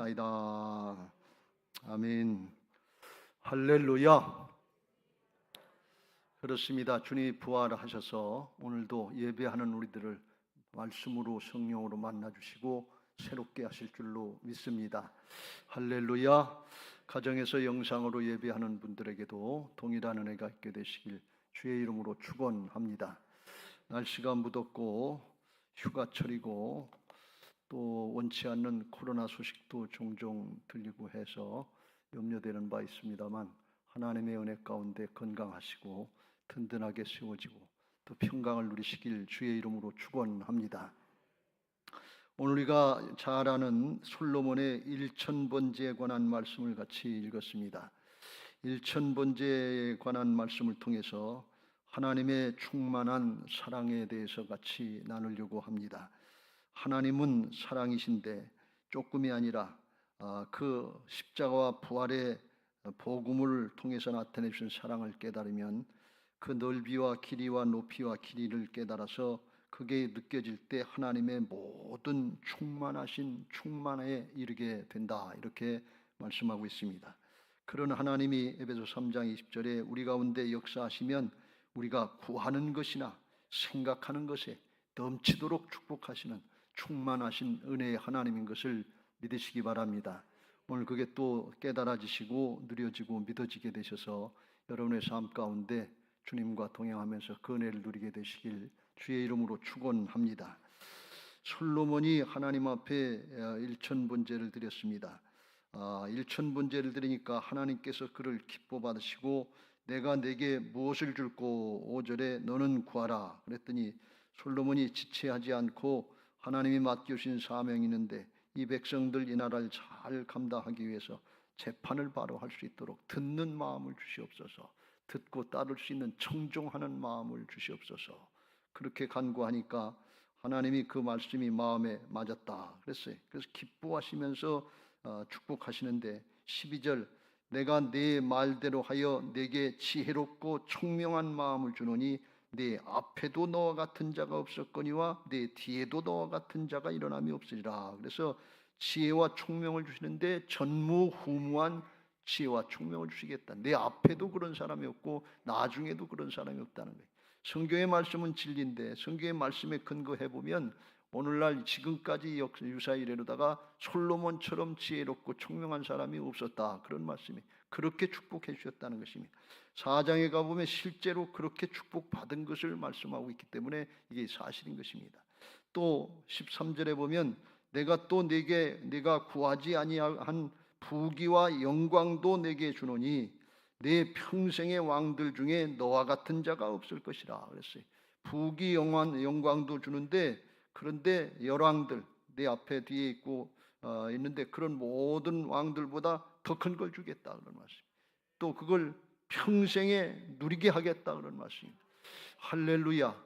기도하옵나이다. 아멘. 할렐루야. 그렇습니다. 주님이 부활하셔서 오늘도 예배하는 우리들을 말씀으로 성령으로 만나주시고 새롭게 하실 줄로 믿습니다. 할렐루야. 가정에서 영상으로 예배하는 분들에게도 동일한 은혜가 있게 되시길 주의 이름으로 축원합니다. 날씨가 무덥고 휴가철이고 또 원치 않는 코로나 소식도 종종 들리고 해서 염려되는 바 있습니다만 하나님의 은혜 가운데 건강하시고 든든하게 세워지고 또 평강을 누리시길 주의 이름으로 축원합니다. 오늘 우리가 잘 아는 솔로몬의 일천번제에 관한 말씀을 같이 읽었습니다. 일천번제에 관한 말씀을 통해서 하나님의 충만한 사랑에 대해서 같이 나누려고 합니다. 하나님은 사랑이신데 조금이 아니라 그 십자가와 부활의 복음을 통해서 나타내 주신 사랑을 깨달으면 그 넓이와 길이와 높이와 길이를 깨달아서 그게 느껴질 때 하나님의 모든 충만하신 충만에 이르게 된다, 이렇게 말씀하고 있습니다. 그런 하나님이 에베소 3장 20절에 우리 가운데 역사하시면 우리가 구하는 것이나 생각하는 것에 넘치도록 축복하시는 충만하신 은혜의 하나님인 것을 믿으시기 바랍니다. 오늘 그게 또 깨달아지시고 누려지고 믿어지게 되셔서 여러분의 삶 가운데 주님과 동행하면서 그 은혜를 누리게 되시길 주의 이름으로 축원합니다. 솔로몬이 하나님 앞에 일천번제를 드렸습니다. 일천번제를 드리니까 하나님께서 그를 기뻐 받으시고 내가 내게 무엇을 줄꼬 5절에 너는 구하라 그랬더니 솔로몬이 지체하지 않고 하나님이 맡겨주신 사명이 있는데 이 백성들 이 나라를 잘 감당하기 위해서 재판을 바로 할 수 있도록 듣는 마음을 주시옵소서. 듣고 따를 수 있는 청종하는 마음을 주시옵소서. 그렇게 간구하니까 하나님이 그 말씀이 마음에 맞았다 그랬어요. 그래서 기뻐하시면서 축복하시는데 12절 내가 네 말대로 하여 내게 지혜롭고 총명한 마음을 주노니 네 앞에도 너와 같은 자가 없었거니와 네 뒤에도 너와 같은 자가 일어남이 없으리라. 그래서 지혜와 총명을 주시는데 전무후무한 지혜와 총명을 주시겠다. 내 앞에도 그런 사람이 없고 나중에도 그런 사람이 없다는 거예요. 성경의 말씀은 진리인데 성경의 말씀에 근거해 보면 오늘날 지금까지 유사히 이르다가 솔로몬처럼 지혜롭고 총명한 사람이 없었다, 그런 말씀이 그렇게 축복해 주셨다는 것입니다. 4장에 가보면 실제로 그렇게 축복받은 것을 말씀하고 있기 때문에 이게 사실인 것입니다. 또 13절에 보면 내가 또 네가 구하지 아니한 부귀와 영광도 내게 주노니 내 평생의 왕들 중에 너와 같은 자가 없을 것이라 그랬어요. 부귀 영광도 주는데 그런데 열왕들 내 앞에 뒤에 있고 있는데 그런 모든 왕들보다 더 큰 걸 주겠다 그런 말씀. 또 그걸 평생에 누리게 하겠다 그런 말씀입니다. 할렐루야.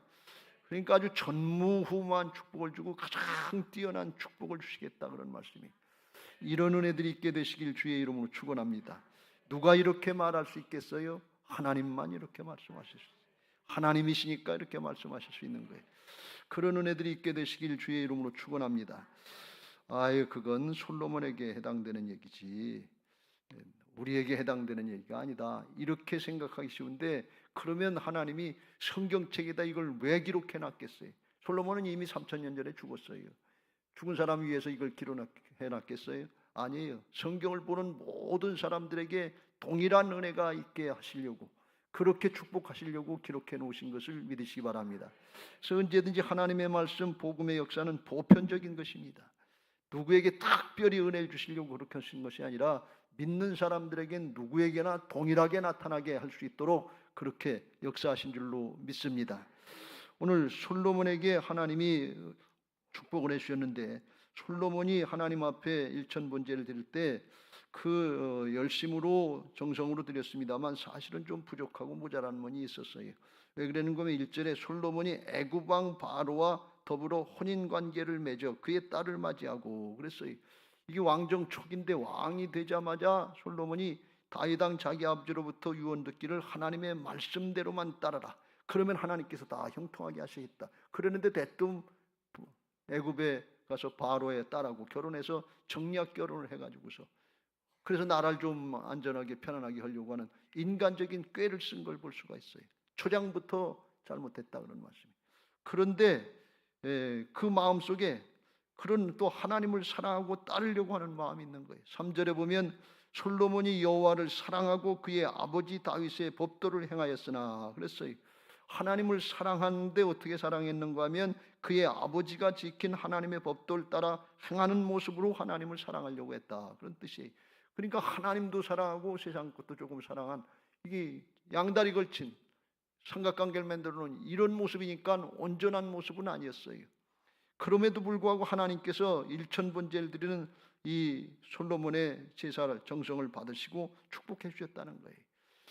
그러니까 아주 전무후무한 축복을 주고 가장 뛰어난 축복을 주시겠다 그런 말씀입니다. 이런 은혜들이 있게 되시길 주의 이름으로 축원합니다. 누가 이렇게 말할 수 있겠어요? 하나님만 이렇게 말씀하실 수 있어요. 하나님이시니까 이렇게 말씀하실 수 있는 거예요. 그런 은혜들이 있게 되시길 주의 이름으로 축원합니다. 그건 솔로몬에게 해당되는 얘기지 우리에게 해당되는 얘기가 아니다, 이렇게 생각하기 쉬운데 그러면 하나님이 성경책에다 이걸 왜 기록해 놨겠어요? 솔로몬은 이미 3000년 전에 죽었어요. 죽은 사람 위해서 이걸 기록해 놨겠어요? 아니에요. 성경을 보는 모든 사람들에게 동일한 은혜가 있게 하시려고 그렇게 축복하시려고 기록해 놓으신 것을 믿으시기 바랍니다. 그래서 언제든지 하나님의 말씀 복음의 역사는 보편적인 것입니다. 누구에게 특별히 은혜를 주시려고 그렇게 하신 것이 아니라 믿는 사람들에겐 누구에게나 동일하게 나타나게 할 수 있도록 그렇게 역사하신 줄로 믿습니다. 오늘 솔로몬에게 하나님이 축복을 해주셨는데 솔로몬이 하나님 앞에 일천번제를 드릴 때 그 열심으로 정성으로 드렸습니다만 사실은 좀 부족하고 모자란 면이 있었어요. 왜 그러는 거면 1절에 솔로몬이 애굽 왕 바로와 더불어 혼인관계를 맺어 그의 딸을 맞이하고 그랬어요. 이게 왕정 초기인데 왕이 되자마자 솔로몬이 다윗 왕 자기 아버지로부터 유언 듣기를 하나님의 말씀대로만 따르라. 그러면 하나님께서 다 형통하게 하시겠다. 그랬는데 대뜸 애굽에 가서 바로의 딸하고 결혼해서 정략 결혼을 해가지고서 그래서 나라를 좀 안전하게 편안하게 하려고 하는 인간적인 꾀를 쓴 걸 볼 수가 있어요. 초장부터 잘못했다 그런 말씀이에요. 그런데 그 마음속에 그런 또 하나님을 사랑하고 따르려고 하는 마음이 있는 거예요. 3절에 보면 솔로몬이 여호와를 사랑하고 그의 아버지 다윗의 법도를 행하였으나 그랬어요. 하나님을 사랑하는데 어떻게 사랑했는가 하면 그의 아버지가 지킨 하나님의 법도를 따라 행하는 모습으로 하나님을 사랑하려고 했다 그런 뜻이에요. 그러니까 하나님도 사랑하고 세상 것도 조금 사랑한 이게 양다리 걸친 삼각관계를 만들어 놓은 이런 모습이니까 온전한 모습은 아니었어요. 그럼에도 불구하고 하나님께서 일천번제를 드리는 이 솔로몬의 제사를 정성을 받으시고 축복해 주셨다는 거예요.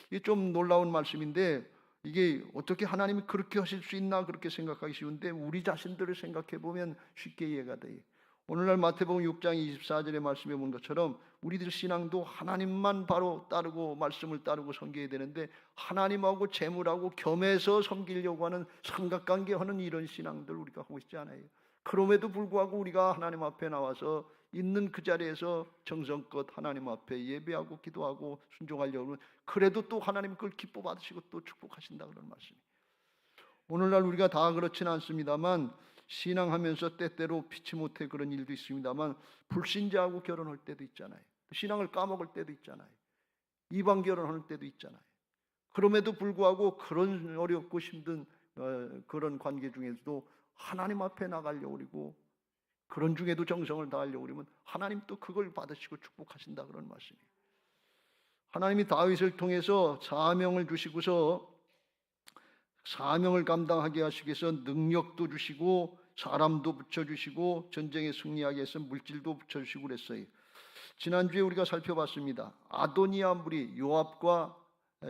이게 좀 놀라운 말씀인데 이게 어떻게 하나님이 그렇게 하실 수 있나 그렇게 생각하기 쉬운데 우리 자신들을 생각해 보면 쉽게 이해가 돼요. 오늘날 마태복음 6장 24절의 말씀에 본 것처럼 우리들 신앙도 하나님만 바로 따르고 말씀을 따르고 섬겨야 되는데 하나님하고 재물하고 겸해서 섬기려고 하는 삼각관계하는 이런 신앙들 우리가 하고 있지 않아요. 그럼에도 불구하고 우리가 하나님 앞에 나와서 있는 그 자리에서 정성껏 하나님 앞에 예배하고 기도하고 순종하려고 하면 그래도 또 하나님 그걸 기뻐 받으시고 또 축복하신다 그런 말씀이에요. 오늘날 우리가 다 그렇지는 않습니다만 신앙하면서 때때로 피치 못해 그런 일도 있습니다만 불신자하고 결혼할 때도 있잖아요. 신앙을 까먹을 때도 있잖아요. 이방 결혼할 때도 있잖아요. 그럼에도 불구하고 그런 어렵고 힘든 그런 관계 중에서도 하나님 앞에 나가려고 그러고 그런 중에도 정성을 다하려고 그러면 하나님 또 그걸 받으시고 축복하신다 그런 말씀이에요. 하나님이 다윗을 통해서 사명을 주시고서 사명을 감당하게 하시기 위해서 능력도 주시고 사람도 붙여주시고 전쟁에 승리하게 해서 물질도 붙여주시고 그랬어요. 지난주에 우리가 살펴봤습니다. 아도니아 무리 요압과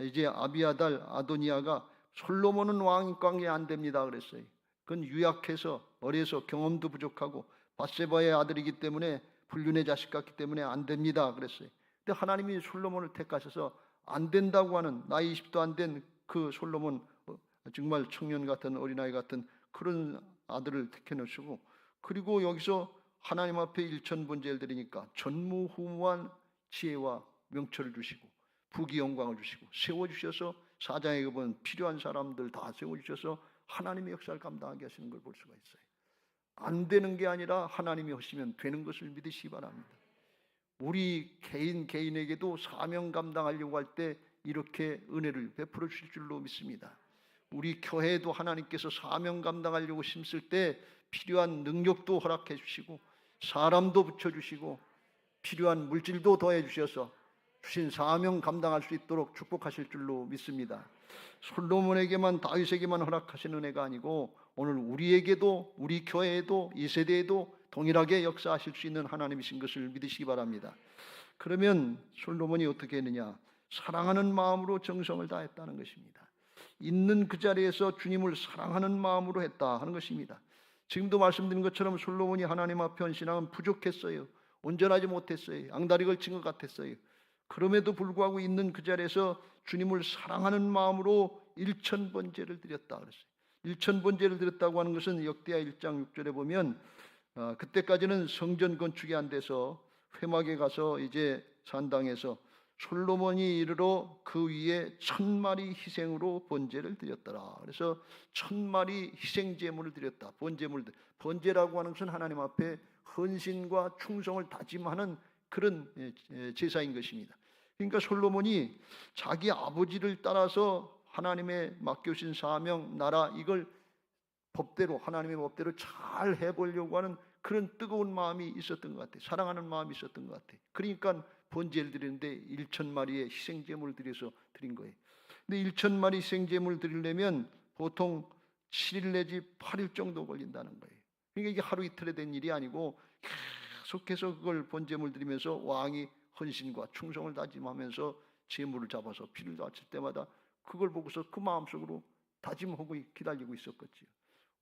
이제 아비아달 아도니아가 솔로몬은 왕관계 안 됩니다 그랬어요. 그건 유약해서 어려서 경험도 부족하고 밧세바의 아들이기 때문에 불륜의 자식 같기 때문에 안 됩니다 그랬어요. 근데 하나님이 솔로몬을 택하셔서 안 된다고 하는 나이 20도 안 된 그 솔로몬 정말 청년 같은 어린아이 같은 그런 아들을 택해 놓으시고 그리고 여기서 하나님 앞에 일천번제를 드리니까 전무후무한 지혜와 명철을 주시고 부귀 영광을 주시고 세워주셔서 사장에게 본 필요한 사람들 다 세워주셔서 하나님의 역사를 감당하게 하시는 걸 볼 수가 있어요. 안 되는 게 아니라 하나님이 하시면 되는 것을 믿으시기 바랍니다. 우리 개인에게도 사명 감당하려고 할 때 이렇게 은혜를 베풀어 주실 줄로 믿습니다. 우리 교회도 하나님께서 사명 감당하려고 힘쓸 때 필요한 능력도 허락해 주시고 사람도 붙여주시고 필요한 물질도 더해 주셔서 주신 사명 감당할 수 있도록 축복하실 줄로 믿습니다. 솔로몬에게만 다윗에게만 허락하신 은혜가 아니고 오늘 우리에게도 우리 교회에도 이 세대에도 동일하게 역사하실 수 있는 하나님이신 것을 믿으시기 바랍니다. 그러면 솔로몬이 어떻게 했느냐? 사랑하는 마음으로 정성을 다했다는 것입니다. 있는 그 자리에서 주님을 사랑하는 마음으로 했다 하는 것입니다. 지금도 말씀드린 것처럼 솔로몬이 하나님 앞에 한 신앙은 부족했어요. 온전하지 못했어요. 양다리 걸친 것 같았어요. 그럼에도 불구하고 있는 그 자리에서 주님을 사랑하는 마음으로 일천번제를 드렸다 그랬어요. 일천번제를 드렸다고 하는 것은 역대하 1장 6절에 보면 그때까지는 성전 건축이 안 돼서 회막에 가서 이제 산당에서 솔로몬이 이르러 그 위에 1000마리 희생으로 번제를 드렸더라. 그래서 1000마리 희생 제물을 드렸다. 번제라고 하는 것은 하나님 앞에 헌신과 충성을 다짐하는 그런 제사인 것입니다. 그러니까 솔로몬이 자기 아버지를 따라서 하나님의 맡겨주신 사명, 나라 이걸 법대로 하나님의 법대로 잘 해보려고 하는 그런 뜨거운 마음이 있었던 것 같아요. 사랑하는 마음이 있었던 것 같아요. 그러니까 번제를 드리는데 1000마리의 희생제물을 드려서 드린 거예요. 근데 1000마리 희생제물을 드리려면 보통 7일 내지 8일 정도 걸린다는 거예요. 그러니까 이게 하루 이틀에 된 일이 아니고 계속해서 그걸 번제물 드리면서 왕이 헌신과 충성을 다짐하면서 제물을 잡아서 피를 바칠 때마다 그걸 보고서 그 마음속으로 다짐하고 기다리고 있었겠지요.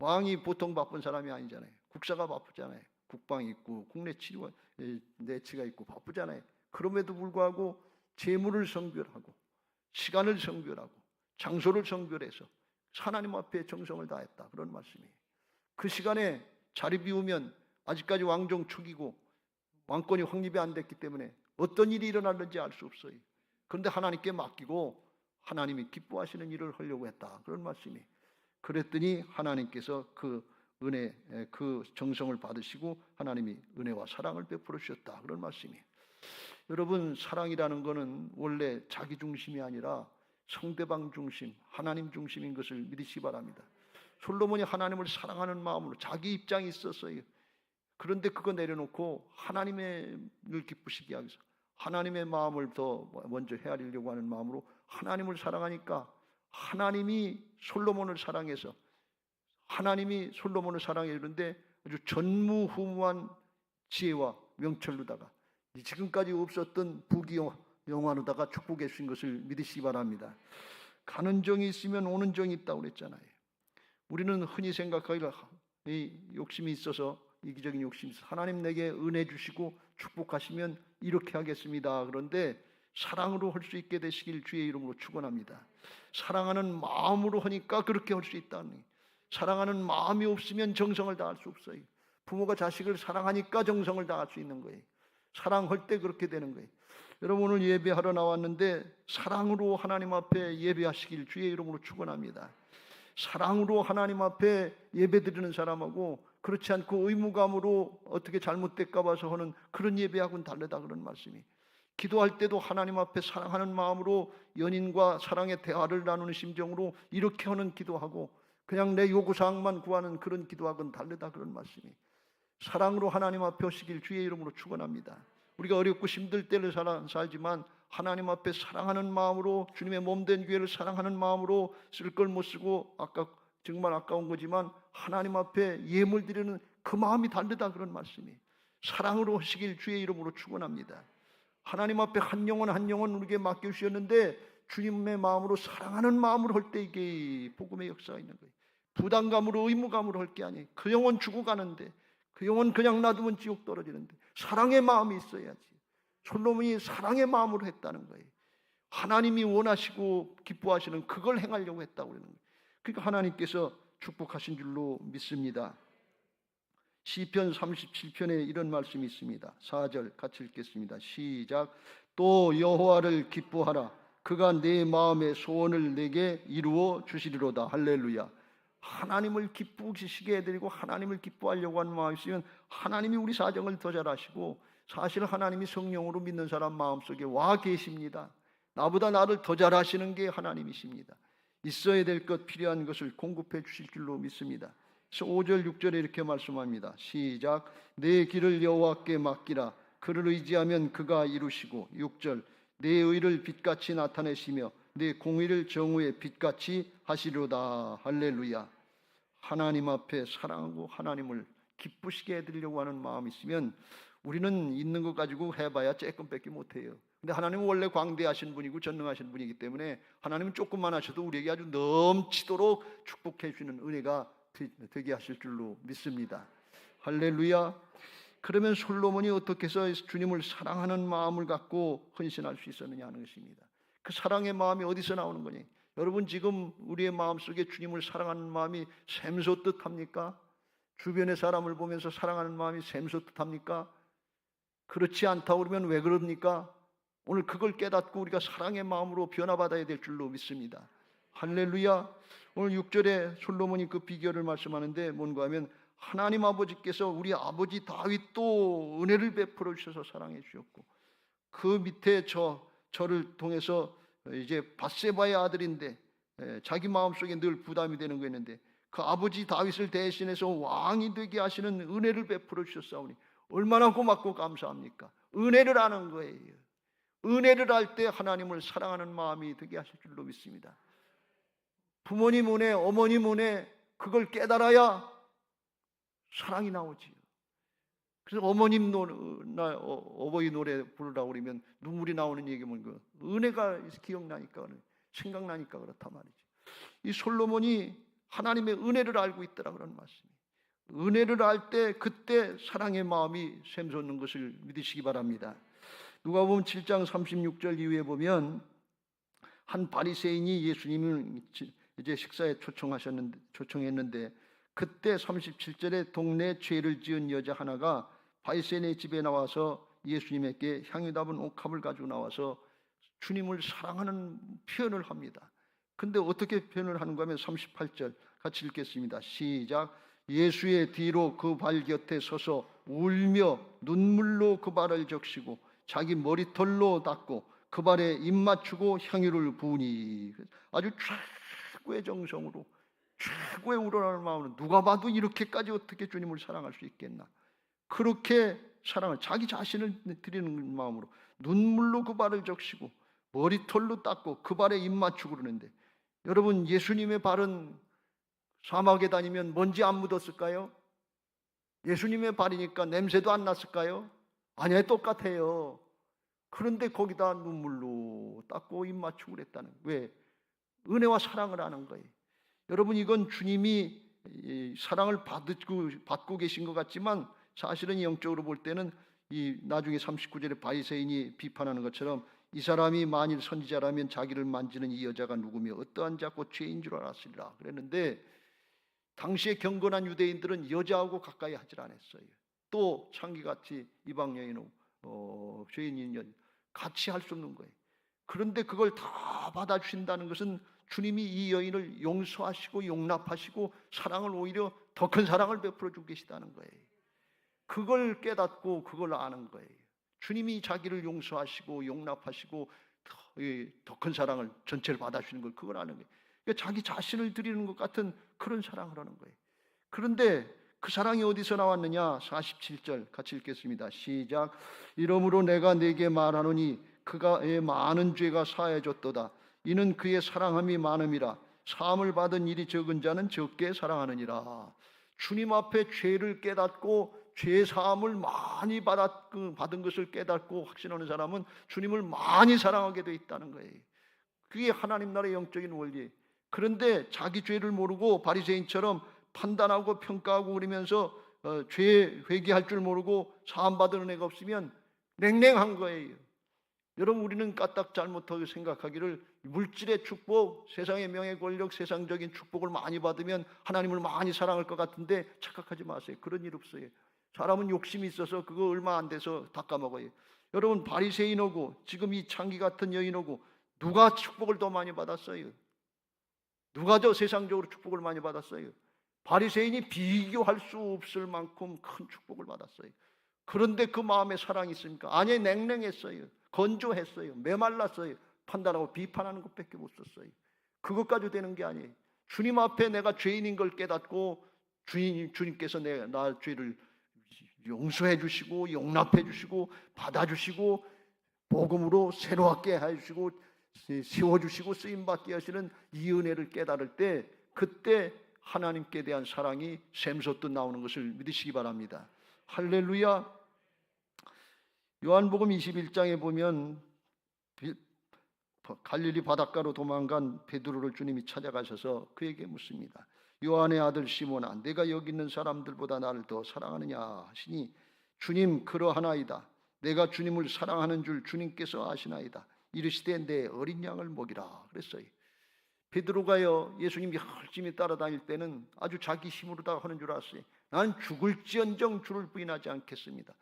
왕이 보통 바쁜 사람이 아니잖아요. 국사가 바쁘잖아요. 국방이 있고 국내 치료가 내치가 있고 바쁘잖아요. 그럼에도 불구하고 재물을 성별하고 시간을 성별하고 장소를 성별해서 하나님 앞에 정성을 다했다 그런 말씀이에요. 그 시간에 자리 비우면 아직까지 왕정 축이고 왕권이 확립이 안 됐기 때문에 어떤 일이 일어났는지 알 수 없어요. 그런데 하나님께 맡기고 하나님이 기뻐하시는 일을 하려고 했다. 그런 말씀이. 그랬더니 하나님께서 그 은혜, 그 정성을 받으시고 하나님이 은혜와 사랑을 베풀어 주셨다. 그런 말씀이. 여러분, 사랑이라는 것은 원래 자기 중심이 아니라 상대방 중심, 하나님 중심인 것을 믿으시기 바랍니다. 솔로몬이 하나님을 사랑하는 마음으로 자기 입장이 있었어요. 그런데 그거 내려놓고 하나님을 기쁘시게 하기 위해서 하나님의 마음을 더 먼저 헤아리려고 하는 마음으로 하나님을 사랑하니까 하나님이 솔로몬을 사랑해서 하나님이 솔로몬을 사랑해 주는데 아주 전무후무한 지혜와 명철로다가 지금까지 없었던 부귀영화로다가 축복해 주신 것을 믿으시기 바랍니다. 가는 정이 있으면 오는 정이 있다고 그랬잖아요. 우리는 흔히 생각하기를 욕심이 있어서 이기적인 욕심이 있어서 하나님 내게 은혜 주시고 축복하시면 이렇게 하겠습니다. 그런데 사랑으로 할 수 있게 되시길 주의 이름으로 축원합니다. 사랑하는 마음으로 하니까 그렇게 할 수 있다니. 사랑하는 마음이 없으면 정성을 다할 수 없어요. 부모가 자식을 사랑하니까 정성을 다할 수 있는 거예요. 사랑할 때 그렇게 되는 거예요. 여러분, 오늘 예배하러 나왔는데 사랑으로 하나님 앞에 예배하시길 주의 이름으로 축원합니다. 사랑으로 하나님 앞에 예배드리는 사람하고 그렇지 않고 의무감으로 어떻게 잘못될까 봐서 하는 그런 예배하고는 다르다. 그런 말씀이. 기도할 때도 하나님 앞에 사랑하는 마음으로 연인과 사랑의 대화를 나누는 심정으로 이렇게 하는 기도하고 그냥 내 요구사항만 구하는 그런 기도하고는 다르다. 그런 말씀이. 사랑으로 하나님 앞에 오시길 주의 이름으로 축원합니다. 우리가 어렵고 힘들 때를 살지만 하나님 앞에 사랑하는 마음으로 주님의 몸된 교회를 사랑하는 마음으로 쓸 걸 못 쓰고 정말 아까운 거지만 하나님 앞에 예물 드리는 그 마음이 다르다. 그런 말씀이. 사랑으로 하시길 주의 이름으로 축원합니다. 하나님 앞에 한 영혼 한 영혼 우리에게 맡겨주셨는데 주님의 마음으로 사랑하는 마음으로 할 때 이게 복음의 역사가 있는 거예요. 부담감으로 의무감으로 할 게 아니에요. 그 영혼 죽어가는데 그 영혼 그냥 놔두면 지옥 떨어지는데 사랑의 마음이 있어야지. 솔로몬이 사랑의 마음으로 했다는 거예요. 하나님이 원하시고 기뻐하시는 그걸 행하려고 했다고 그러는 거예요. 그러니까 하나님께서 축복하신 줄로 믿습니다. 시편 37편에 이런 말씀이 있습니다. 4절 같이 읽겠습니다. 시작. 또 여호와를 기뻐하라. 그가 내 마음의 소원을 내게 이루어 주시리로다. 할렐루야. 하나님을 기쁘시게 해드리고 하나님을 기뻐하려고 하는 마음이 있으면 하나님이 우리 사정을 더 잘 아시고 사실 하나님이 성령으로 믿는 사람 마음속에 와 계십니다. 나보다 나를 더 잘 아시는 게 하나님이십니다. 있어야 될 것 필요한 것을 공급해 주실 줄로 믿습니다. 그래서 5절 6절에 이렇게 말씀합니다. 시작. 내 길을 여호와께 맡기라. 그를 의지하면 그가 이루시고 6절. 내 의를 빛같이 나타내시며 내 공의를 정오의 빛같이 하시리로다. 할렐루야. 하나님 앞에 사랑하고 하나님을 기쁘시게 해드리려고 하는 마음이 있으면 우리는 있는 것 가지고 해봐야 조금밖에 못해요. 근데 하나님은 원래 광대하신 분이고 전능하신 분이기 때문에 하나님은 조금만 하셔도 우리에게 아주 넘치도록 축복해 주시는 은혜가 되게 하실 줄로 믿습니다. 할렐루야. 그러면 솔로몬이 어떻게 해서 주님을 사랑하는 마음을 갖고 헌신할 수 있었느냐 하는 것입니다. 그 사랑의 마음이 어디서 나오는 거니? 여러분, 지금 우리의 마음속에 주님을 사랑하는 마음이 샘솟듯 합니까? 주변의 사람을 보면서 사랑하는 마음이 샘솟듯 합니까? 그렇지 않다고 그러면 왜 그럽니까? 오늘 그걸 깨닫고 우리가 사랑의 마음으로 변화받아야 될 줄로 믿습니다. 할렐루야. 오늘 6절에 솔로몬이 그 비결을 말씀하는데 뭔가 하면 하나님 아버지께서 우리 아버지 다윗도 은혜를 베풀어 주셔서 사랑해 주셨고 그 밑에 저를 통해서 이제 밧세바의 아들인데 자기 마음속에 늘 부담이 되는 거 있는데 그 아버지 다윗을 대신해서 왕이 되게 하시는 은혜를 베풀어 주셨사오니 얼마나 고맙고 감사합니까? 은혜를 아는 거예요. 은혜를 알 때 하나님을 사랑하는 마음이 되게 하실 줄로 믿습니다. 부모님 은혜, 어머님 은혜 그걸 깨달아야 사랑이 나오지요. 그래서 어머님 어버이 노래 부르라고 그러면 눈물이 나오는 얘기면 그 은혜가 기억나니까 생각나니까 그렇단 말이죠. 이 솔로몬이 하나님의 은혜를 알고 있더라 그런 말씀이에요. 은혜를 알 때 그때 사랑의 마음이 샘솟는 것을 믿으시기 바랍니다. 누가복음 7장 36절 이후에 보면 한 바리새인이 예수님을 이제 식사에 초청했는데 그때 37절에 동네 죄를 지은 여자 하나가 바리새인의 집에 나와서 예수님에게 향유 담은 옥합을 가지고 나와서 주님을 사랑하는 표현을 합니다. 근데 어떻게 표현을 하는가 하면 38절 같이 읽겠습니다. 시작. 예수의 뒤로 그 발 곁에 서서 울며 눈물로 그 발을 적시고 자기 머리털로 닦고 그 발에 입 맞추고 향유를 부으니, 아주 최고의 정성으로 최고의 우러나는 마음으로, 누가 봐도 이렇게까지 어떻게 주님을 사랑할 수 있겠나, 그렇게 사랑을, 자기 자신을 드리는 마음으로 눈물로 그 발을 적시고 머리털로 닦고 그 발에 입 맞추고 그러는데, 여러분, 예수님의 발은 사막에 다니면 먼지 안 묻었을까요? 예수님의 발이니까 냄새도 안 났을까요? 아니에요, 똑같아요. 그런데 거기다 눈물로 닦고 입 맞추고 그랬다는, 왜? 은혜와 사랑을 하는 거예요. 여러분, 이건 주님이 사랑을 받고 계신 것 같지만 사실은 영적으로 볼 때는 이 나중에 39절에 바리새인이 비판하는 것처럼, 이 사람이 만일 선지자라면 자기를 만지는 이 여자가 누구며 어떠한 자고 죄인 줄 알았으리라 그랬는데, 당시에 경건한 유대인들은 여자하고 가까이 하질 않았어요. 또 창기같이 이방 여인하고 죄인인 여인 같이 할 수 없는 거예요. 그런데 그걸 다 받아주신다는 것은 주님이 이 여인을 용서하시고 용납하시고 사랑을, 오히려 더 큰 사랑을 베풀어 주고 계시다는 거예요. 그걸 깨닫고 그걸 아는 거예요. 주님이 자기를 용서하시고 용납하시고 더 큰 사랑을 전체를 받아주시는 걸, 그걸 아는 거예요. 그러니까 자기 자신을 드리는 것 같은 그런 사랑을 하는 거예요. 그런데 그 사랑이 어디서 나왔느냐? 47절 같이 읽겠습니다. 시작. 이러므로 내가 네게 말하노니 그가의 많은 죄가 사해졌도다. 이는 그의 사랑함이 많음이라. 사함을 받은 일이 적은 자는 적게 사랑하느니라. 주님 앞에 죄를 깨닫고 죄 사함을 많이 받은 것을 깨닫고 확신하는 사람은 주님을 많이 사랑하게 돼 있다는 거예요. 그게 하나님 나라의 영적인 원리예요. 그런데 자기 죄를 모르고 바리새인처럼 판단하고 평가하고 그러면서 죄 회개할 줄 모르고 사함받은 은혜가 없으면 냉랭한 거예요. 여러분, 우리는 까딱 잘못하게 생각하기를 물질의 축복, 세상의 명예 권력, 세상적인 축복을 많이 받으면 하나님을 많이 사랑할 것 같은데 착각하지 마세요. 그런 일 없어요. 사람은 욕심이 있어서 그거 얼마 안 돼서 다 까먹어요. 여러분, 바리새인하고 지금 이 창기 같은 여인하고 누가 축복을 더 많이 받았어요? 누가 더 세상적으로 축복을 많이 받았어요? 바리새인이 비교할 수 없을 만큼 큰 축복을 받았어요. 그런데 그 마음에 사랑이 있습니까? 아니, 냉랭했어요. 건조했어요. 메말랐어요. 판단하고 비판하는 것밖에 못 썼어요. 그것까지 되는 게 아니에요. 주님 앞에 내가 죄인인 걸 깨닫고 주님께서 나 죄를 용서해 주시고 용납해 주시고 받아주시고 복음으로 새롭게 해주시고 세워주시고 쓰임받게 하시는 이 은혜를 깨달을 때, 그때 하나님께 대한 사랑이 샘솟듯 나오는 것을 믿으시기 바랍니다. 할렐루야. 요한복음 21장에 보면 갈릴리 바닷가로 도망간 베드로를 주님이 찾아가셔서 그에게 묻습니다. 요한의 아들 시몬아, 내가 여기 있는 사람들보다 나를 더 사랑하느냐 하시니, 주님, 그러하나이다. 내가 주님을 사랑하는 줄 주님께서 아시나이다. 이르시되 내 어린 양을 먹이라 그랬어요. 베드로가요, 예수님이 열심히 따라다닐 때는 아주 자기 힘으로 다 하는 줄 알았어요. 나는 죽을지언정 주를 부인하지 않겠습니다.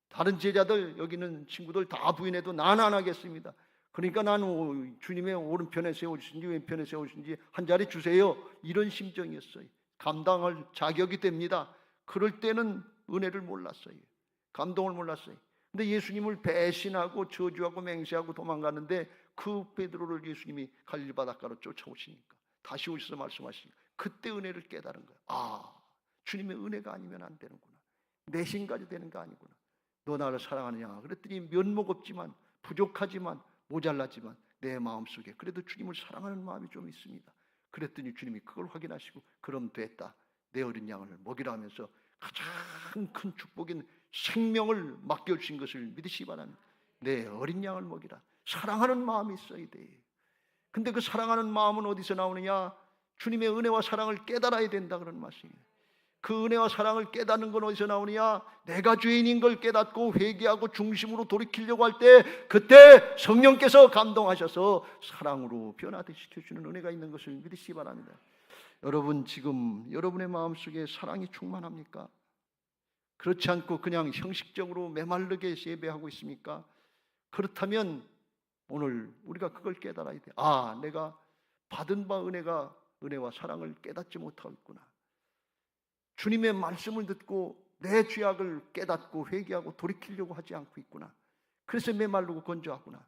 다른 제자들, 여기 있는 친구들 다 부인해도 나는 안 하겠습니다. 그러니까 나는 주님의 오른편에 세우신지 왼편에 세우신지 한 자리 주세요. 이런 심정이었어요. 감당할 자격이 됩니다. 그럴 때는 은혜를 몰랐어요. 감동을 몰랐어요. 근데 예수님을 배신하고 저주하고 맹세하고 도망가는데 그 베드로를 예수님이 갈릴리 바닷가로 쫓아오시니까 다시 오셔서 말씀하시니까 그때 은혜를 깨달은 거예요. 아, 주님의 은혜가 아니면 안 되는구나. 내 힘까지 되는 거 아니구나. 너 나를 사랑하느냐 그랬더니 면목 없지만, 부족하지만, 모자라지만 내 마음속에 그래도 주님을 사랑하는 마음이 좀 있습니다. 그랬더니 주님이 그걸 확인하시고 그럼 됐다. 내 어린 양을 먹이라 하면서 가장 큰 축복인 생명을 맡겨주신 것을 믿으시기 바랍니다. 내 어린 양을 먹이라. 사랑하는 마음이 있어야 돼. 근데 그 사랑하는 마음은 어디서 나오느냐? 주님의 은혜와 사랑을 깨달아야 된다 그런 말씀이에요. 그 은혜와 사랑을 깨닫는 건 어디서 나오느냐? 내가 죄인인 걸 깨닫고 회개하고 중심으로 돌이키려고 할 때, 그때 성령께서 감동하셔서 사랑으로 변화시켜주는 은혜가 있는 것을 믿으시기 바랍니다. 여러분 지금 여러분의 마음속에 사랑이 충만합니까? 그렇지 않고 그냥 형식적으로 메마르게 예배하고 있습니까? 그렇다면 오늘 우리가 그걸 깨달아야 돼. 아, 내가 받은 바 은혜와 사랑을 깨닫지 못하고 있구나. 주님의 말씀을 듣고 내 죄악을 깨닫고 회개하고 돌이키려고 하지 않고 있구나. 그래서 메마르고 건조하구나.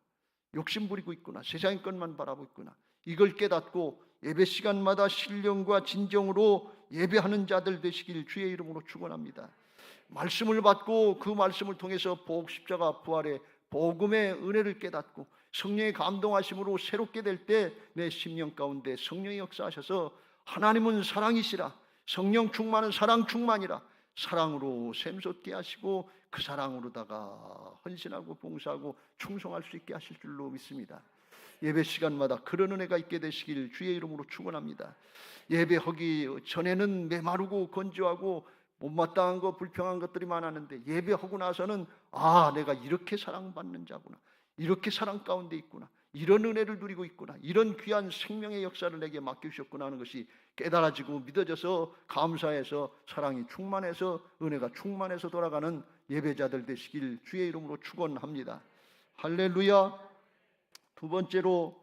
욕심 부리고 있구나. 세상의 것만 바라보고 있구나. 이걸 깨닫고 예배 시간마다 신령과 진정으로 예배하는 자들 되시길 주의 이름으로 축원합니다. 말씀을 받고 그 말씀을 통해서 보복 십자가 부활의 복음의 은혜를 깨닫고 성령의 감동하심으로 새롭게 될 때 내 심령 가운데 성령이 역사하셔서 하나님은 사랑이시라, 성령 충만은 사랑 충만이라, 사랑으로 샘솟게 하시고 그 사랑으로다가 헌신하고 봉사하고 충성할 수 있게 하실 줄로 믿습니다. 예배 시간마다 그런 은혜가 있게 되시길 주의 이름으로 축원합니다. 예배하기 전에는 메마르고 건조하고 못마땅한 거 불평한 것들이 많았는데 예배하고 나서는 아, 내가 이렇게 사랑받는 자구나, 이렇게 사랑 가운데 있구나, 이런 은혜를 누리고 있구나, 이런 귀한 생명의 역사를 내게 맡기셨구나 하는 것이 깨달아지고 믿어져서 감사해서 사랑이 충만해서 은혜가 충만해서 돌아가는 예배자들 되시길 주의 이름으로 축원합니다. 할렐루야. 두 번째로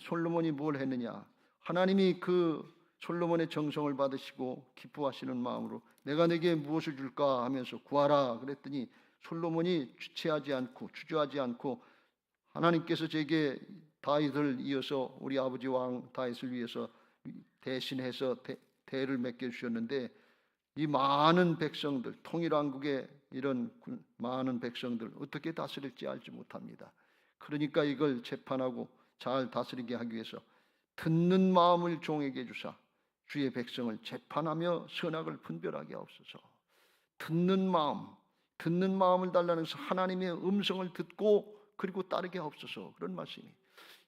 솔로몬이 뭘 했느냐? 하나님이 그 솔로몬의 정성을 받으시고 기뻐하시는 마음으로 내가 내게 무엇을 줄까 하면서 구하라 그랬더니 솔로몬이 주저하지 않고 하나님께서 제게 다윗을 이어서 우리 아버지 왕 다윗을 위해서 대신해서 대를 맡겨주셨는데 이 많은 백성들, 통일왕국의 이런 많은 백성들 어떻게 다스릴지 알지 못합니다. 그러니까 이걸 재판하고 잘 다스리게 하기 위해서 듣는 마음을 종에게 주사 주의 백성을 재판하며 선악을 분별하게 하옵소서. 듣는 마음을 달라는 것은 하나님의 음성을 듣고 그리고 따르게 하옵소서. 그런 말씀이.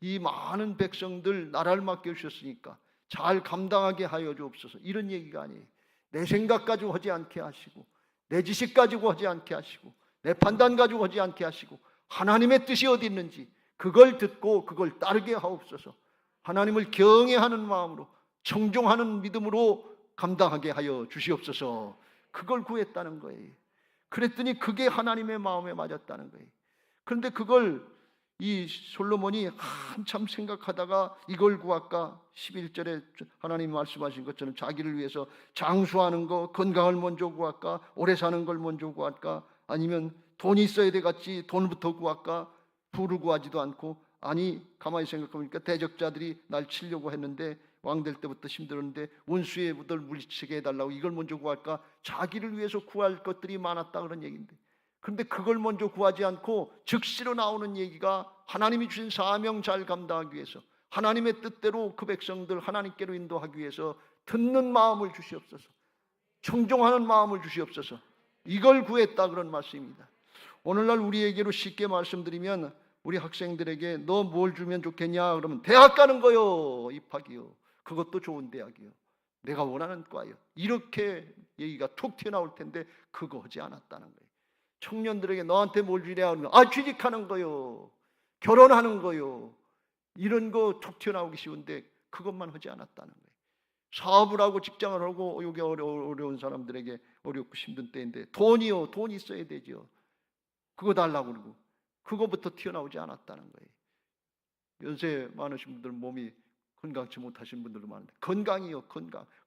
이 많은 백성들 나라를 맡겨주셨으니까 잘 감당하게 하여 주옵소서. 이런 얘기가 아니에요. 내 생각 가지고 하지 않게 하시고 내 지식 가지고 하지 않게 하시고 내 판단 가지고 하지 않게 하시고 하나님의 뜻이 어디 있는지 그걸 듣고 그걸 따르게 하옵소서. 하나님을 경외하는 마음으로 청종하는 믿음으로 감당하게 하여 주시옵소서. 그걸 구했다는 거예요. 그랬더니 그게 하나님의 마음에 맞았다는 거예요. 그런데 그걸 이 솔로몬이 한참 생각하다가 이걸 구할까? 11절에 하나님 말씀하신 것처럼 자기를 위해서 장수하는 거, 건강을 먼저 구할까? 오래 사는 걸 먼저 구할까? 아니면 돈이 있어야 되겠지 돈부터 구할까? 부를 구하지도 않고 아니 가만히 생각해보니까 대적자들이 날 치려고 했는데 왕 될 때부터 힘들었는데 원수의 무들 물리치게 해달라고 이걸 먼저 구할까? 자기를 위해서 구할 것들이 많았다 그런 얘기인데 그런데 그걸 먼저 구하지 않고 즉시로 나오는 얘기가 하나님이 주신 사명 잘 감당하기 위해서 하나님의 뜻대로 그 백성들 하나님께로 인도하기 위해서 듣는 마음을 주시옵소서. 청종하는 마음을 주시옵소서. 이걸 구했다 그런 말씀입니다. 오늘날 우리에게로 쉽게 말씀드리면 우리 학생들에게 너 뭘 주면 좋겠냐 그러면 대학 가는 거요. 입학이요. 그것도 좋은 대학이요. 내가 원하는 과요. 이렇게 얘기가 툭 튀어나올 텐데 그거 하지 않았다는 거예요. 청년들에게 너한테 뭘 주냐 그러면 취직하는 거요. 결혼하는 거요. 이런 거 툭 튀어나오기 쉬운데 그것만 하지 않았다는 거예요. 사업을 하고 직장을 하고 여기 어려운 사람들에게 어렵고 힘든 때인데 돈이요. 돈 있어야 되죠. 그거 달라고 그러고 그거부터 튀어나오지 않았다는 거예요. 연세 많으신 분들 몸이 건강치 못하신 분들도 많은데 건강이요.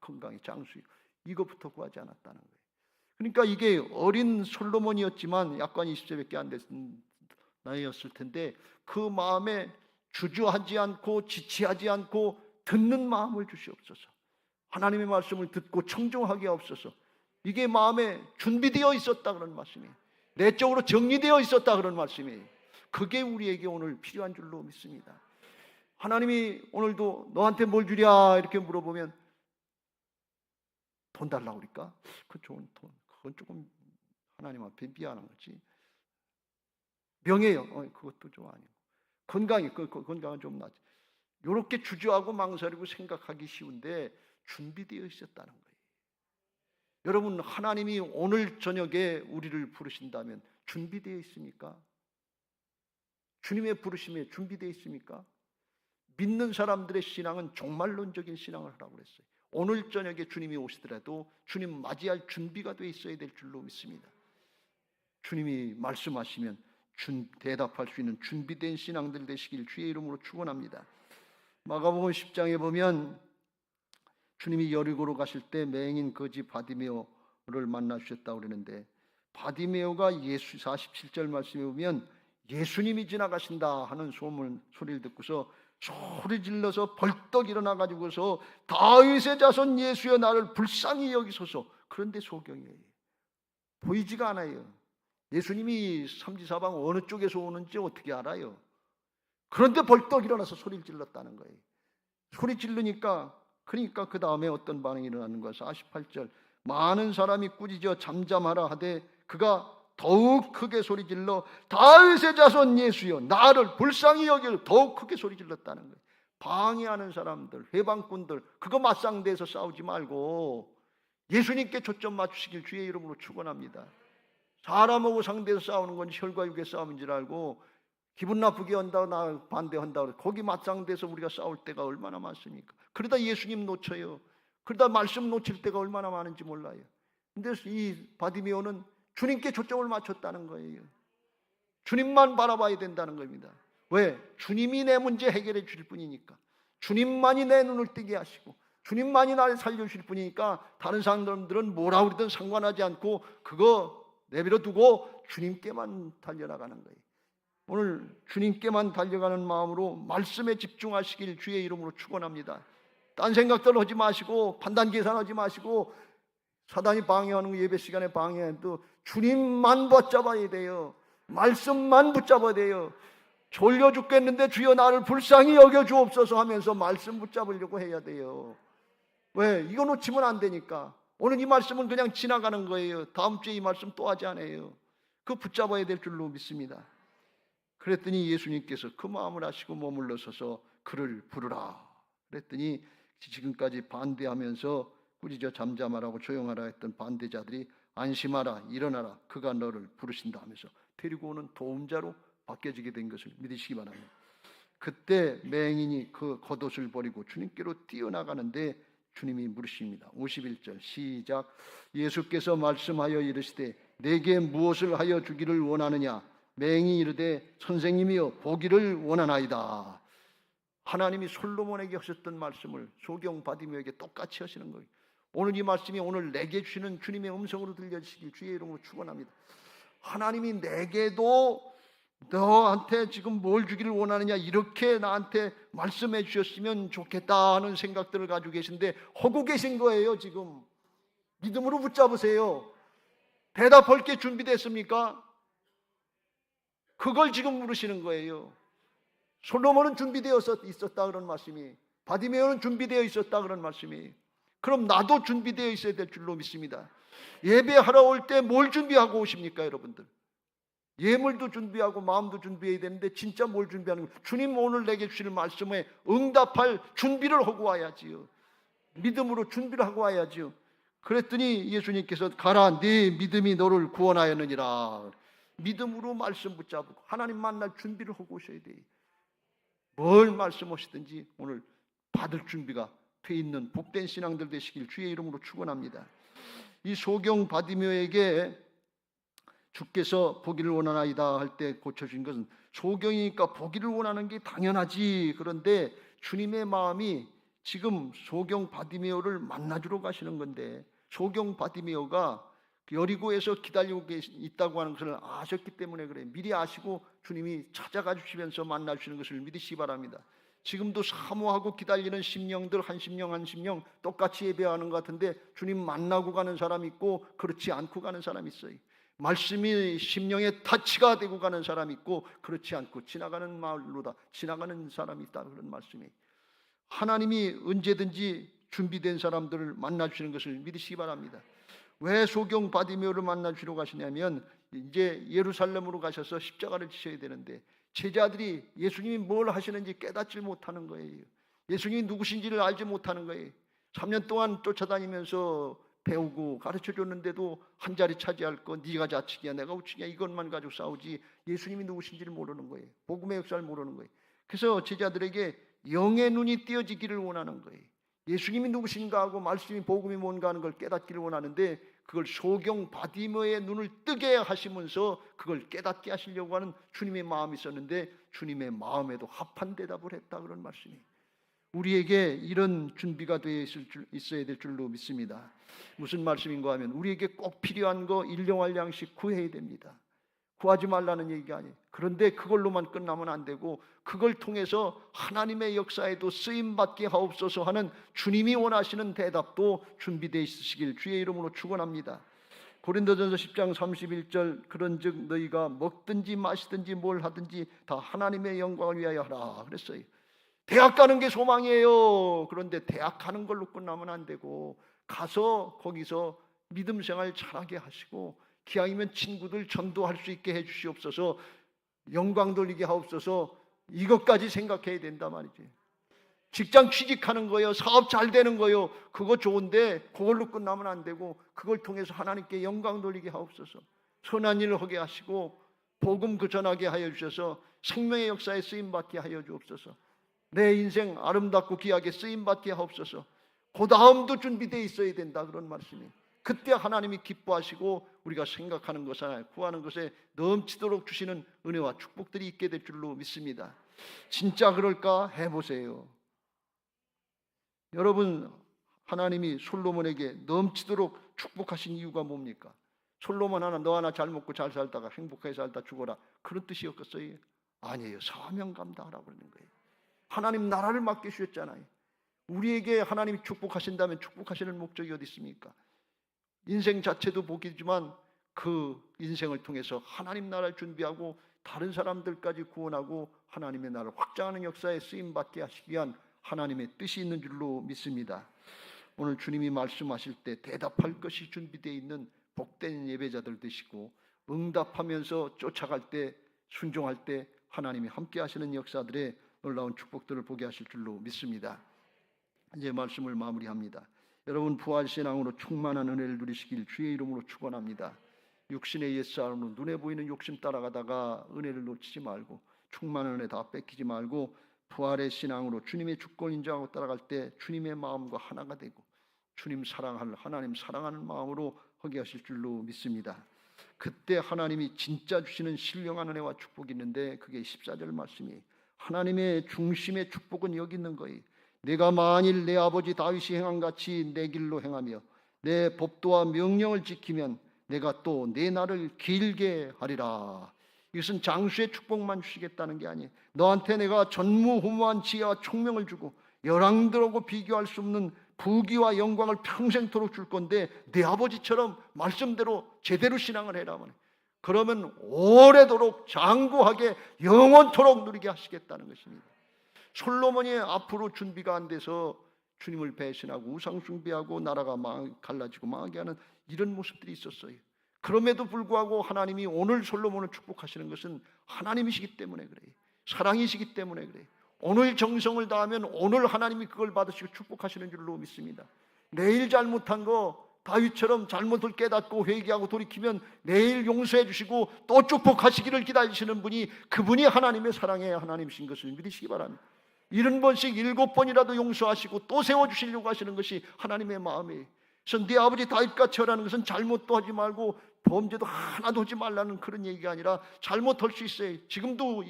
건강이 장수요. 이거부터 구하지 않았다는 거예요. 그러니까 이게 어린 솔로몬이었지만 약간 20세밖에 안 됐은 나이였을 텐데 그 마음에 주저하지 않고 지체하지 않고 듣는 마음을 주시옵소서. 하나님의 말씀을 듣고 청종하게 하옵소서. 이게 마음에 준비되어 있었다 그런 말씀이에요. 내적으로 정리되어 있었다 그런 말씀이에요. 그게 우리에게 오늘 필요한 줄로 믿습니다. 하나님이 오늘도 너한테 뭘 주랴 이렇게 물어보면 돈 달라고 그럴까? 그 좋은 돈. 그건 조금 하나님 앞에 미안한 거지. 명예요. 그것도 좀 아니고. 건강이 건강은 좀 낫지. 이렇게 주저하고 망설이고 생각하기 쉬운데 준비되어 있었다는 거예요. 여러분 하나님이 오늘 저녁에 우리를 부르신다면 준비되어 있습니까? 주님의 부르심에 준비되어 있습니까? 믿는 사람들의 신앙은 종말론적인 신앙을 하라고 그랬어요. 오늘 저녁에 주님이 오시더라도 주님 맞이할 준비가 돼 있어야 될 줄로 믿습니다. 주님이 말씀하시면 대답할 수 있는 준비된 신앙들 되시길 주의 이름으로 축원합니다. 마가복음 10장에 보면 주님이 여리고로 가실 때 맹인 거지 바디메오를 만나주셨다고 그러는데, 바디메오가 예수 47절 말씀에 보면 예수님이 지나가신다 하는 소리를 듣고서 소리 질러서 벌떡 일어나 가지고서 다윗의 자손 예수여 나를 불쌍히 여기소서. 그런데 소경이에요. 보이지가 않아요. 예수님이 삼지사방 어느 쪽에서 오는지 어떻게 알아요? 그런데 벌떡 일어나서 소리를 질렀다는 거예요. 소리 지르니까, 그러니까 그 다음에 어떤 반응이 일어나는 거야. 48절 많은 사람이 꾸짖어 잠잠하라 하되 그가 더욱 크게 소리 질러 다윗의 자손 예수여 나를 불쌍히 여겨 더욱 크게 소리 질렀다는 거예요. 방해하는 사람들, 회방꾼들, 그거 맞상대해서 싸우지 말고 예수님께 초점 맞추시길 주의 이름으로 축원합니다. 사람하고 상대해서 싸우는 건 혈과 육의 싸움인 줄 알고 기분 나쁘게 한다고 나 반대한다고 거기 맞상대해서 우리가 싸울 때가 얼마나 많습니까? 그러다 예수님 놓쳐요. 그러다 말씀 놓칠 때가 얼마나 많은지 몰라요. 근데 이 바디메오는 주님께 초점을 맞췄다는 거예요. 주님만 바라봐야 된다는 겁니다. 왜? 주님이 내 문제 해결해 주실 분이니까. 주님만이 내 눈을 뜨게 하시고 주님만이 나를 살려주실 분이니까 다른 사람들은 뭐라 그러든 상관하지 않고 그거 내버려 두고 주님께만 달려나가는 거예요. 오늘 주님께만 달려가는 마음으로 말씀에 집중하시길 주의 이름으로 축원합니다. 딴 생각들 하지 마시고 판단 계산하지 마시고 사단이 방해하는 거 예배 시간에 방해해도 주님만 붙잡아야 돼요. 말씀만 붙잡아야 돼요. 졸려 죽겠는데 주여 나를 불쌍히 여겨 주옵소서 하면서 말씀 붙잡으려고 해야 돼요. 왜? 이거 놓치면 안 되니까. 오늘 이 말씀은 그냥 지나가는 거예요. 다음 주에 이 말씀 또 하지 않아요. 그거 붙잡아야 될 줄로 믿습니다. 그랬더니 예수님께서 그 마음을 아시고 머물러 서서 그를 부르라 그랬더니 지금까지 반대하면서 꾸짖어 잠잠하라고 조용하라 했던 반대자들이 안심하라 일어나라 그가 너를 부르신다 하면서 데리고 오는 도움자로 바뀌어지게 된 것을 믿으시기 바랍니다. 그때 맹인이 그 겉옷을 버리고 주님께로 뛰어나가는데 주님이 물으십니다. 51절 시작. 예수께서 말씀하여 이르시되 내게 무엇을 하여 주기를 원하느냐? 맹인이 이르되 선생님이여 보기를 원하나이다. 하나님이 솔로몬에게 하셨던 말씀을 소경 바디메오에게 똑같이 하시는 거예요. 오늘 이 말씀이 오늘 내게 주시는 주님의 음성으로 들려주시길 주의 이름으로 축원합니다. 하나님이 내게도 너한테 지금 뭘 주기를 원하느냐 이렇게 나한테 말씀해 주셨으면 좋겠다 하는 생각들을 가지고 계신데 하고 계신 거예요. 지금 믿음으로 붙잡으세요. 대답할 게 준비됐습니까? 그걸 지금 물으시는 거예요. 솔로몬은 준비되어 있었다 그런 말씀이, 바디메오는 준비되어 있었다 그런 말씀이, 그럼 나도 준비되어 있어야 될 줄로 믿습니다. 예배하러 올 때 뭘 준비하고 오십니까 여러분들? 예물도 준비하고 마음도 준비해야 되는데 진짜 뭘 준비하는 거예요? 주님 오늘 내게 주실 말씀에 응답할 준비를 하고 와야지요. 믿음으로 준비를 하고 와야지요. 그랬더니 예수님께서 가라 네 믿음이 너를 구원하였느니라. 믿음으로 말씀 붙잡고 하나님 만날 준비를 하고 오셔야 돼요. 뭘 말씀하시든지 오늘 받을 준비가 돼 있는 복된 신앙들 되시길 주의 이름으로 축원합니다. 이 소경 바디메오에게 주께서 보기를 원하나이다 할 때 고쳐준 것은 소경이니까 보기를 원하는 게 당연하지. 그런데 주님의 마음이 지금 소경 바디메오를 만나주러 가시는 건데 소경 바디메오가 여리고에서 기다리고 있다고 하는 것을 아셨기 때문에 그래요. 미리 아시고 주님이 찾아가 주시면서 만나 주시는 것을 믿으시기 바랍니다. 지금도 사모하고 기다리는 심령들 한 심령 똑같이 예배하는 것 같은데 주님 만나고 가는 사람이 있고 그렇지 않고 가는 사람이 있어요. 말씀이 심령의 타치가 되고 가는 사람이 있고 그렇지 않고 지나가는 말로다 지나가는 사람이 있다 그런 말씀이에요. 하나님이 언제든지 준비된 사람들을 만나 주시는 것을 믿으시기 바랍니다. 왜 소경 바디메오를 만나 주러 가시냐면 이제 예루살렘으로 가셔서 십자가를 지셔야 되는데 제자들이 예수님이 뭘 하시는지 깨닫지 못하는 거예요. 예수님이 누구신지를 알지 못하는 거예요. 3년 동안 쫓아다니면서 배우고 가르쳐 줬는데도 한 자리 차지할 거 네가 좌측이야 내가 우측이야 이것만 가지고 싸우지 예수님이 누구신지를 모르는 거예요. 복음의 역사를 모르는 거예요. 그래서 제자들에게 영의 눈이 띄어지기를 원하는 거예요. 예수님이 누구신가 하고 말씀이 복음이 뭔가 하는 걸 깨닫기를 원하는데 그걸 소경 바디머의 눈을 뜨게 하시면서 그걸 깨닫게 하시려고 하는 주님의 마음이 있었는데 주님의 마음에도 합한 대답을 했다, 그런 말씀이. 우리에게 이런 준비가 되어 있어야 될 줄로 믿습니다. 무슨 말씀인가 하면 우리에게 꼭 필요한 거 일용할 양식 구해야 됩니다. 구하지 말라는 얘기가 아니에요. 그런데 그걸로만 끝나면 안 되고 그걸 통해서 하나님의 역사에도 쓰임받게 하옵소서 하는 주님이 원하시는 대답도 준비되어 있으시길 주의 이름으로 축원합니다. 고린도전서 10장 31절 그런즉 너희가 먹든지 마시든지 뭘 하든지 다 하나님의 영광을 위하여 하라 그랬어요. 대학 가는 게 소망이에요. 그런데 대학 가는 걸로 끝나면 안 되고 가서 거기서 믿음 생활 잘하게 하시고 기왕이면 친구들 전도할 수 있게 해주시옵소서, 영광 돌리게 하옵소서, 이것까지 생각해야 된단 말이지. 직장 취직하는 거요, 사업 잘 되는 거요, 그거 좋은데 그걸로 끝나면 안 되고 그걸 통해서 하나님께 영광 돌리게 하옵소서, 선한 일을 하게 하시고 복음 전하게 하여 주셔서 생명의 역사에 쓰임받게 하여 주옵소서. 내 인생 아름답고 귀하게 쓰임받게 하옵소서. 그 다음도 준비되어 있어야 된다, 그런 말씀이. 그때 하나님이 기뻐하시고 우리가 생각하는 것에 구하는 것에 넘치도록 주시는 은혜와 축복들이 있게 될 줄로 믿습니다. 진짜 그럴까 해보세요. 여러분, 하나님이 솔로몬에게 넘치도록 축복하신 이유가 뭡니까? 솔로몬 하나 너 하나 잘 먹고 잘 살다가 행복하게 살다 죽어라, 그런 뜻이었겠어요? 아니에요. 사명 감당하라고 그러는 거예요. 하나님 나라를 맡기셨잖아요. 우리에게 하나님이 축복하신다면 축복하시는 목적이 어디 있습니까? 인생 자체도 복이지만 그 인생을 통해서 하나님 나라를 준비하고 다른 사람들까지 구원하고 하나님의 나라를 확장하는 역사에 쓰임받게 하시기 위한 하나님의 뜻이 있는 줄로 믿습니다. 오늘 주님이 말씀하실 때 대답할 것이 준비되어 있는 복된 예배자들 되시고 응답하면서 쫓아갈 때 순종할 때 하나님이 함께 하시는 역사들의 놀라운 축복들을 보게 하실 줄로 믿습니다. 이제 말씀을 마무리합니다. 여러분, 부활신앙으로 충만한 은혜를 누리시길 주의 이름으로 축원합니다. 육신의 옛사람으로 눈에 보이는 욕심 따라가다가 은혜를 놓치지 말고 충만한 은혜 다 뺏기지 말고 부활의 신앙으로 주님의 주권 인정하고 따라갈 때 주님의 마음과 하나가 되고 주님 사랑할 하나님 사랑하는 마음으로 하게 하실 줄로 믿습니다. 그때 하나님이 진짜 주시는 신령한 은혜와 축복이 있는데 그게 14절 말씀이 하나님의 중심의 축복은 여기 있는 거예요. 내가 만일 내 아버지 다윗이 행한 같이 내 길로 행하며 내 법도와 명령을 지키면 내가 또 내 날을 길게 하리라. 이것은 장수의 축복만 주시겠다는 게 아니에요. 너한테 내가 전무후무한 지혜와 총명을 주고 열왕들하고 비교할 수 없는 부귀와 영광을 평생토록 줄 건데 내 아버지처럼 말씀대로 제대로 신앙을 해라. 그러면 오래도록 장구하게 영원토록 누리게 하시겠다는 것입니다. 솔로몬이 앞으로 준비가 안 돼서 주님을 배신하고 우상 숭배하고 나라가 갈라지고 망하게 하는 이런 모습들이 있었어요. 그럼에도 불구하고 하나님이 오늘 솔로몬을 축복하시는 것은 하나님이시기 때문에 그래요. 사랑이시기 때문에 그래요. 오늘 정성을 다하면 오늘 하나님이 그걸 받으시고 축복하시는 줄로 믿습니다. 내일 잘못한 거 다윗처럼 잘못을 깨닫고 회개하고 돌이키면 내일 용서해 주시고 또 축복하시기를 기다리시는 분이 그분이 하나님의 사랑의 하나님이신 것을 믿으시기 바랍니다. 70번씩 7번이라도 용서하시고 또 세워주시려고 하시는 것이 하나님의 마음이에요. 그래서 네 아버지 다윗같이 하라는 것은 잘못도 하지 말고 범죄도 하나도 하지 말라는 그런 얘기가 아니라 잘못할 수 있어요. 지금도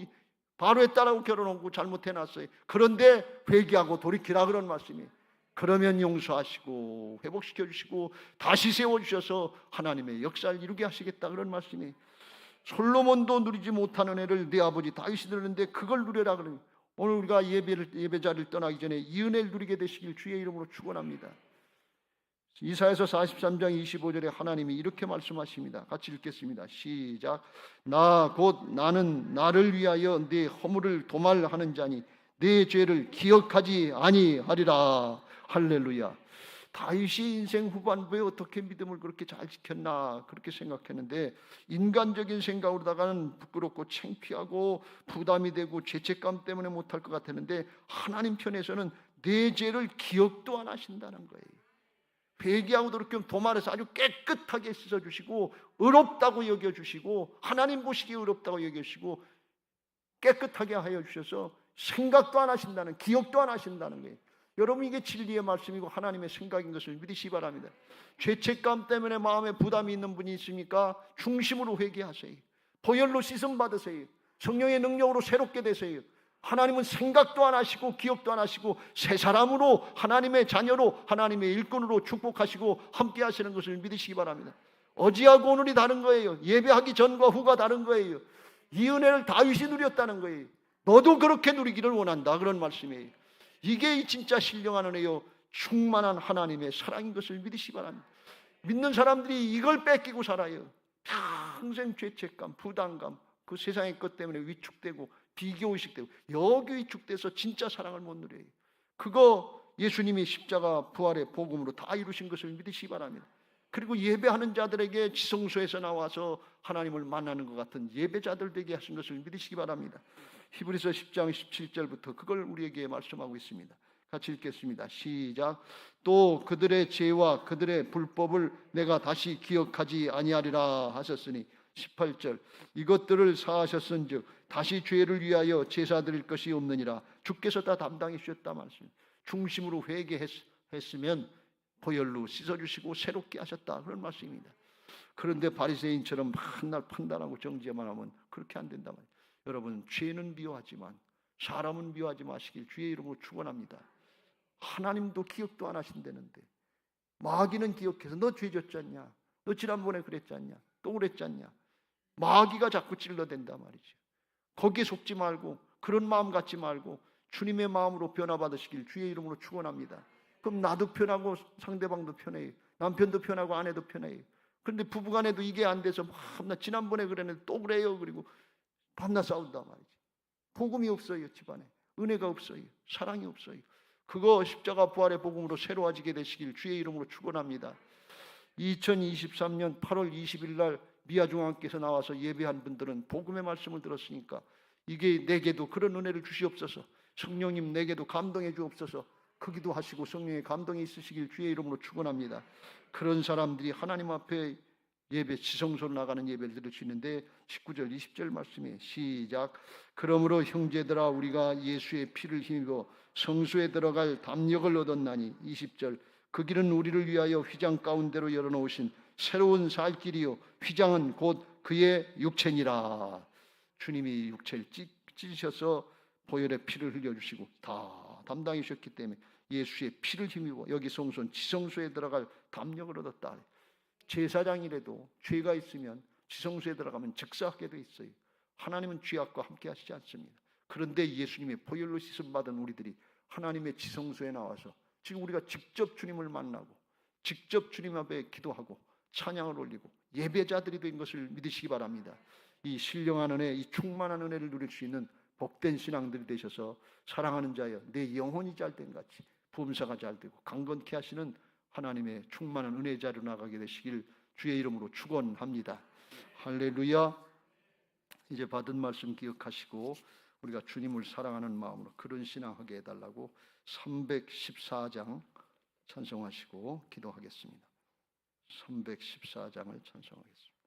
바로의 딸하고 결혼하고 잘못해놨어요. 그런데 회개하고 돌이키라 그런 말씀이에요. 그러면 용서하시고 회복시켜 주시고 다시 세워주셔서 하나님의 역사를 이루게 하시겠다 그런 말씀이에요. 솔로몬도 누리지 못하는 은혜를 네 아버지 다윗이 누렸는데 그걸 누려라 그러는. 오늘 우리가 예배자를 떠나기 전에 이 은혜를 누리게 되시길 주의 이름으로 축원합니다. 이사야서 43장 25절에 하나님이 이렇게 말씀하십니다. 같이 읽겠습니다. 시작. 나 곧 나는 나를 위하여 네 허물을 도말하는 자니 네 죄를 기억하지 아니하리라. 할렐루야. 다윗이 인생 후반부에 어떻게 믿음을 그렇게 잘 지켰나 그렇게 생각했는데 인간적인 생각으로다가는 부끄럽고 창피하고 부담이 되고 죄책감 때문에 못할 것 같았는데 하나님 편에서는 내 죄를 기억도 안 하신다는 거예요. 회개하고 돌이키면 도말해서 아주 깨끗하게 씻어주시고 의롭다고 여겨주시고 하나님 보시기에 의롭다고 여겨주시고 깨끗하게 하여 주셔서 생각도 안 하신다는, 기억도 안 하신다는 거예요. 여러분, 이게 진리의 말씀이고 하나님의 생각인 것을 믿으시기 바랍니다. 죄책감 때문에 마음에 부담이 있는 분이 있습니까? 중심으로 회개하세요. 보혈로 씻음 받으세요. 성령의 능력으로 새롭게 되세요. 하나님은 생각도 안 하시고 기억도 안 하시고 새 사람으로, 하나님의 자녀로, 하나님의 일꾼으로 축복하시고 함께 하시는 것을 믿으시기 바랍니다. 어제하고 오늘이 다른 거예요. 예배하기 전과 후가 다른 거예요. 이 은혜를 다윗이 누렸다는 거예요. 너도 그렇게 누리기를 원한다, 그런 말씀이에요. 이게 진짜 신령한 은혜요, 충만한 하나님의 사랑인 것을 믿으시기 바랍니다. 믿는 사람들이 이걸 뺏기고 살아요. 평생 죄책감, 부담감, 그 세상의 것 때문에 위축되고 비교의식되고 여기 위축돼서 진짜 사랑을 못 누려요. 그거 예수님이 십자가 부활의 복음으로 다 이루신 것을 믿으시기 바랍니다. 그리고 예배하는 자들에게 지성소에서 나와서 하나님을 만나는 것 같은 예배자들 되게 하신 것을 믿으시기 바랍니다. 히브리서 10장 17절부터 그걸 우리에게 말씀하고 있습니다. 같이 읽겠습니다. 시작. 또 그들의 죄와 그들의 불법을 내가 다시 기억하지 아니하리라 하셨으니 18절. 이것들을 사하셨은즉 다시 죄를 위하여 제사 드릴 것이 없느니라. 주께서 다 담당해 주셨다 말씀. 중심으로 회개했으면 보혈로 씻어주시고 새롭게 하셨다, 그런 말씀입니다. 그런데 바리새인처럼 맨날 판단하고 정죄만 하면 그렇게 안 된다 말이에요. 여러분, 죄는 미워하지만 사람은 미워하지 마시길 주의 이름으로 축원합니다. 하나님도 기억도 안 하신다는데 마귀는 기억해서 너 죄 졌지 않냐, 너 지난번에 그랬지 않냐, 또 그랬지 않냐, 마귀가 자꾸 찔러댄다 말이죠. 거기에 속지 말고 그런 마음 갖지 말고 주님의 마음으로 변화받으시길 주의 이름으로 축원합니다. 그럼 나도 편하고 상대방도 편해요. 남편도 편하고 아내도 편해요. 그런데 부부간에도 이게 안 돼서 나 지난번에 그랬는데 또 그래요. 그리고 밤낮 싸운다 말이지. 복음이 없어요. 집안에 은혜가 없어요. 사랑이 없어요. 그거 십자가 부활의 복음으로 새로워지게 되시길 주의 이름으로 축원합니다. 2023년 8월 20일 날 미아중앙께서 나와서 예배한 분들은 복음의 말씀을 들었으니까 이게 내게도 그런 은혜를 주시옵소서. 성령님 내게도 감동해 주옵소서. 그 기도하시고 성령의 감동이 있으시길 주의 이름으로 축원합니다. 그런 사람들이 하나님 앞에 예배 지성소로 나가는 예배를 드릴 수 있는데 19절 20절 말씀에 시작. 그러므로 형제들아 우리가 예수의 피를 힘입어 성소에 들어갈 담력을 얻었나니 20절. 그 길은 우리를 위하여 휘장 가운데로 열어놓으신 새로운 살 길이요 휘장은 곧 그의 육체니라. 주님이 육체를 찢으셔서 보혈의 피를 흘려주시고 다 담당해 주셨기 때문에 예수의 피를 힘입어 여기 성소는 지성소에 들어갈 담력을 얻었다. 제사장이라도 죄가 있으면 지성소에 들어가면 즉사하게 돼 있어요. 하나님은 죄악과 함께 하시지 않습니다. 그런데 예수님의 보혈로 씻음 받은 우리들이 하나님의 지성소에 나와서 지금 우리가 직접 주님을 만나고 직접 주님 앞에 기도하고 찬양을 올리고 예배자들이 된 것을 믿으시기 바랍니다. 이 신령한 은혜, 이 충만한 은혜를 누릴 수 있는 복된 신앙들이 되셔서 사랑하는 자여 내 영혼이 잘된 같이 범사가 잘되고 강건케 하시는 하나님의 충만한 은혜자로 나가게 되시길 주의 이름으로 축원합니다. 할렐루야. 이제 받은 말씀 기억하시고 우리가 주님을 사랑하는 마음으로 그런 신앙하게 해달라고 314장 찬송하시고 기도하겠습니다. 314장을 찬송하겠습니다.